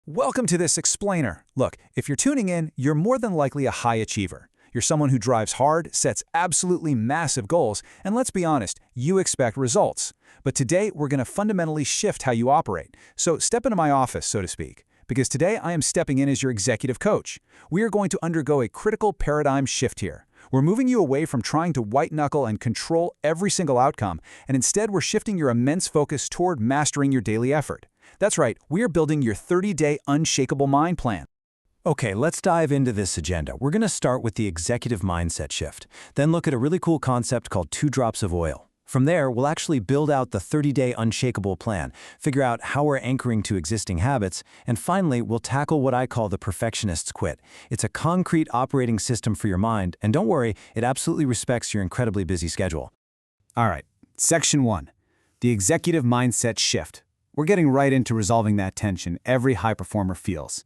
Welcome to this explainer. Look, if you're tuning in, you're more than likely a high achiever. You're someone who drives hard, sets absolutely massive goals, and let's be honest, you expect results. But today, we're going to fundamentally shift how you operate. So step into my office, so to speak, because today I am stepping in as your executive coach. We are going to undergo a critical paradigm shift here. We're moving you away from trying to white-knuckle and control every single outcome, and instead we're shifting your immense focus toward mastering your daily effort. That's right, we are building your 30-day Unshakable mind plan. Okay, let's dive into this agenda. We're going to start with the executive mindset shift, then look at a really cool concept called 2 drops of oil. From there, we'll actually build out the 30-day Unshakable plan, figure out how we're anchoring to existing habits, and finally, we'll tackle what I call the perfectionist's quit. It's a concrete operating system for your mind, and don't worry, it absolutely respects your incredibly busy schedule. All right, Section 1, the executive mindset shift. We're getting right into resolving that tension every high performer feels.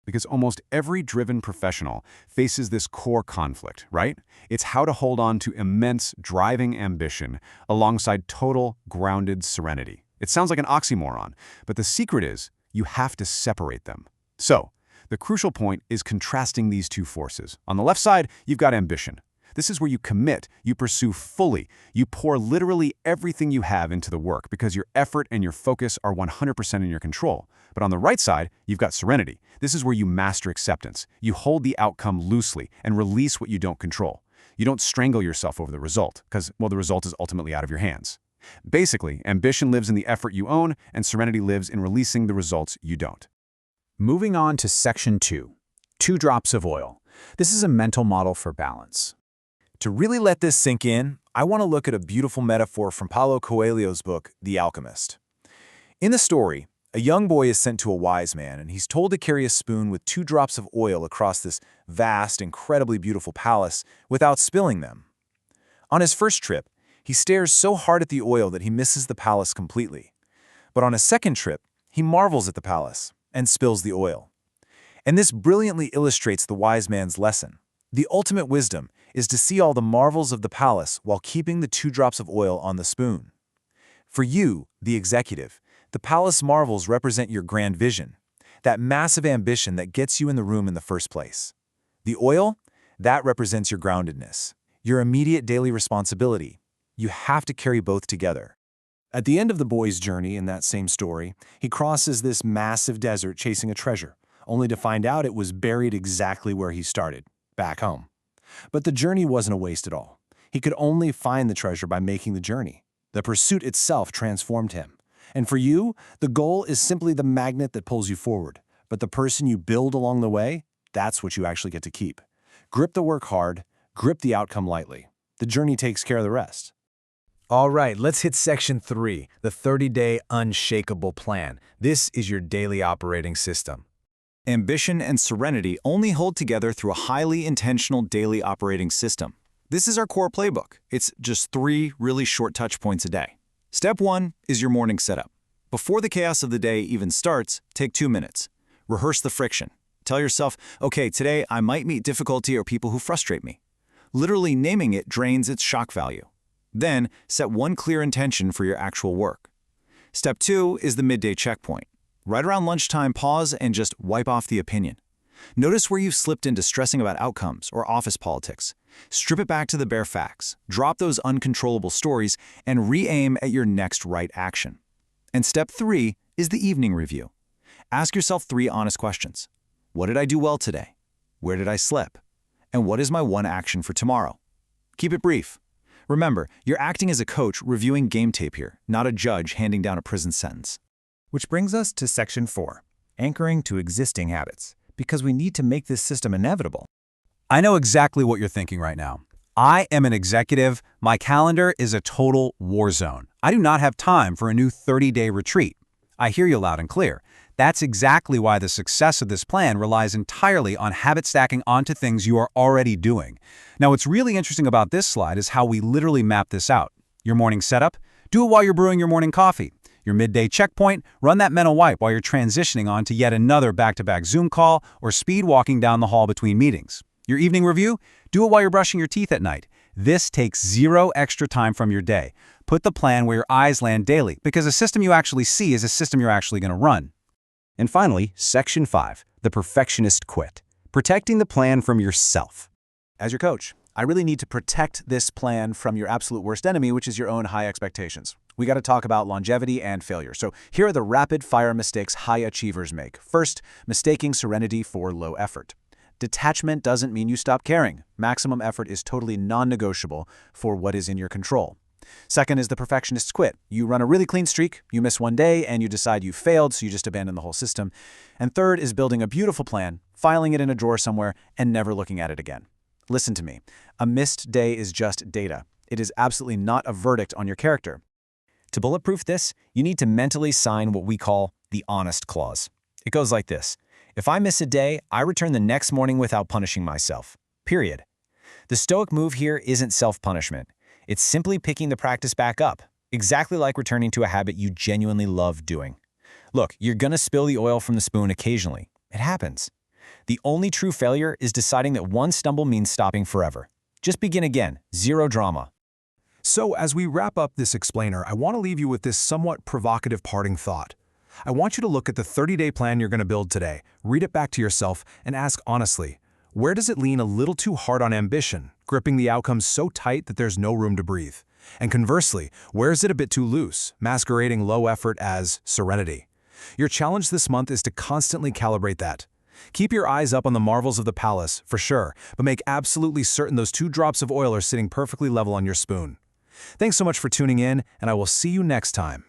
Because almost every driven professional faces this core conflict, right? It's how to hold on to immense, driving ambition alongside total, grounded serenity. It sounds like an oxymoron, but the secret is you have to separate them. So, the crucial point is contrasting these two forces. On the left side, you've got ambition. This is where you commit, you pursue fully, you pour literally everything you have into the work because your effort and your focus are 100% in your control. But on the right side, you've got serenity. This is where you master acceptance. You hold the outcome loosely and release what you don't control. You don't strangle yourself over the result because, well, the result is ultimately out of your hands. Basically, ambition lives in the effort you own and serenity lives in releasing the results you don't. Moving on to Section 2, 2 drops of oil. This is a mental model for balance. To really let this sink in, I want to look at a beautiful metaphor from Paulo Coelho's book, The Alchemist. In the story, a young boy is sent to a wise man, and he's told to carry a spoon with 2 drops of oil across this vast, incredibly beautiful palace without spilling them. On his first trip, he stares so hard at the oil that he misses the palace completely. But on his second trip, he marvels at the palace and spills the oil. And this brilliantly illustrates the wise man's lesson. The ultimate wisdom is to see all the marvels of the palace while keeping the 2 drops of oil on the spoon. For you, the executive, the palace marvels represent your grand vision, that massive ambition that gets you in the room in the first place. The oil, that represents your groundedness, your immediate daily responsibility. You have to carry both together. At the end of the boy's journey in that same story, he crosses this massive desert chasing a treasure, only to find out it was buried exactly where he started, back home. But the journey wasn't a waste at all. He could only find the treasure by making the journey. The pursuit itself transformed him. And for you, the goal is simply the magnet that pulls you forward. But the person you build along the way, that's what you actually get to keep. Grip the work hard, grip the outcome lightly. The journey takes care of the rest. All right, let's hit Section 3, the 30-day Unshakable plan. This is your daily operating system. Ambition and serenity only hold together through a highly intentional daily operating system. This is our core playbook. It's just 3 really short touch points a day. Step 1 is your morning setup. Before the chaos of the day even starts, take 2 minutes. Rehearse the friction. Tell yourself, okay, today I might meet difficulty or people who frustrate me. Literally naming it drains its shock value. Then, set one clear intention for your actual work. Step 2 is the midday checkpoint. Right around lunchtime, pause and just wipe off the opinion. Notice where you've slipped into stressing about outcomes or office politics. Strip it back to the bare facts, drop those uncontrollable stories, and re-aim at your next right action. And step 3 is the evening review. Ask yourself 3 honest questions. What did I do well today? Where did I slip? And what is my one action for tomorrow? Keep it brief. Remember, you're acting as a coach reviewing game tape here, not a judge handing down a prison sentence. Which brings us to Section 4, anchoring to existing habits, because we need to make this system inevitable. I know exactly what you're thinking right now. I am an executive. My calendar is a total war zone. I do not have time for a new 30-day retreat. I hear you loud and clear. That's exactly why the success of this plan relies entirely on habit stacking onto things you are already doing. Now, what's really interesting about this slide is how we literally map this out. Your morning setup, do it while you're brewing your morning coffee. Your midday checkpoint, run that mental wipe while you're transitioning on to yet another back-to-back Zoom call or speed walking down the hall between meetings. Your evening review, do it while you're brushing your teeth at night. This takes 0 extra time from your day. Put the plan where your eyes land daily, because a system you actually see is a system you're actually going to run. And finally, Section 5, the perfectionist quit. Protecting the plan from yourself. As your coach, I really need to protect this plan from your absolute worst enemy, which is your own high expectations. We got to talk about longevity and failure. So here are the rapid-fire mistakes high achievers make. First, mistaking serenity for low effort. Detachment doesn't mean you stop caring. Maximum effort is totally non-negotiable for what is in your control. Second is the perfectionist's quit. You run a really clean streak, you miss one day, and you decide you failed, so you just abandon the whole system. And third is building a beautiful plan, filing it in a drawer somewhere, and never looking at it again. Listen to me. A missed day is just data. It is absolutely not a verdict on your character. To bulletproof this, you need to mentally sign what we call the honest clause. It goes like this. If I miss a day, I return the next morning without punishing myself. Period. The stoic move here isn't self-punishment. It's simply picking the practice back up, exactly like returning to a habit you genuinely love doing. Look, you're gonna spill the oil from the spoon occasionally. It happens. The only true failure is deciding that one stumble means stopping forever. Just begin again, zero drama. So as we wrap up this explainer, I want to leave you with this somewhat provocative parting thought. I want you to look at the 30-day plan you're going to build today, read it back to yourself, and ask honestly, where does it lean a little too hard on ambition, gripping the outcomes so tight that there's no room to breathe? And conversely, where is it a bit too loose, masquerading low effort as serenity? Your challenge this month is to constantly calibrate that. Keep your eyes up on the marvels of the palace, for sure, but make absolutely certain those 2 drops of oil are sitting perfectly level on your spoon. Thanks so much for tuning in, and I will see you next time.